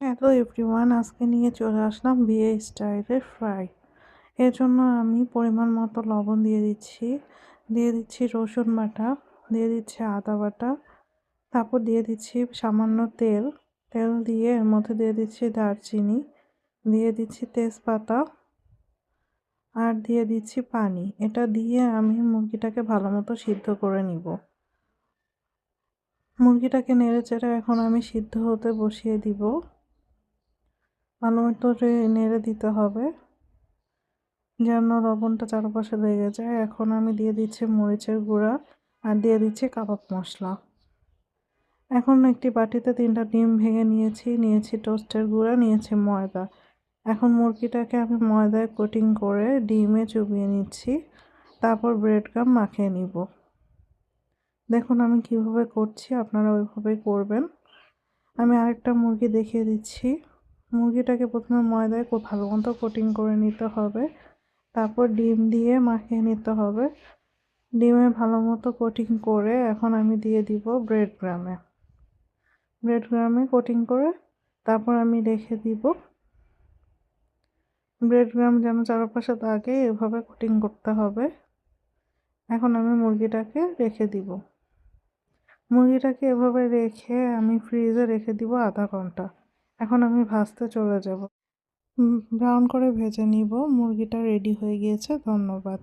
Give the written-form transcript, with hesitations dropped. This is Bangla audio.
হ্যালো এভরিওয়ান, আজকে নিয়ে চলে আসলাম বিয়ে স্টাইলের ফ্রাই। এর জন্য আমি পরিমাণ মতো লবণ দিয়ে দিচ্ছি রসুন বাটা, দিয়ে দিচ্ছি আদা বাটা, তারপর দিয়ে দিচ্ছি সামান্য তেল। তেল দিয়ে এর মধ্যে দিয়ে দিচ্ছি দারচিনি, দিয়ে দিচ্ছি তেজপাতা আর দিয়ে দিচ্ছি পানি। এটা দিয়ে আমি মুরগিটাকে ভালো মতো সিদ্ধ করে নিব। মুরগিটাকে নেড়ে চেড়ে এখন আমি সিদ্ধ হতে বসিয়ে দিব। ভালো মতো নেড়ে দিতে হবে যেন লবণটা চারপাশে লেগে যায়। এখন আমি দিয়ে দিচ্ছি মরিচের গুঁড়া আর দিয়ে দিচ্ছি কাবাব মশলা। এখন একটি বাটিতে 3টা ডিম ভেঙে নিয়েছি টোস্টের গুঁড়া, নিয়েছি ময়দা। এখন মুরগিটাকে আমি ময়দায় কোটিং করে ডিমে চুবিয়ে নিচ্ছি, তারপর ব্রেড ক্রাম্ব মাখিয়ে নিব। দেখুন আমি কিভাবে করছি, আপনারা ওইভাবেই করবেন। আমি আরেকটা মুরগি দেখিয়ে দিচ্ছি। মুরগিটাকে প্রথমে ময়দায় খুব ভালো মতো কোটিং করে নিতে হবে, তারপর ডিম দিয়ে মাখিয়ে নিতে হবে। ডিমে ভালো মতো কোটিং করে এখন আমি দিয়ে দিব ব্রেড ক্রামে কোটিং করে তারপর আমি রেখে দিব। ব্রেড ক্রাম যেন চারপাশে থাকে এভাবে কোটিং করতে হবে। এখন আমি মুরগিটাকে রেখে দিব। মুরগিটাকে এভাবে রেখে আমি ফ্রিজে রেখে দিব আধা ঘন্টা। এখন আমি ভাজতে চলে যাব। ব্রাউন করে ভেজে নিব। মুরগিটা রেডি হয়ে গিয়েছে। ধন্যবাদ।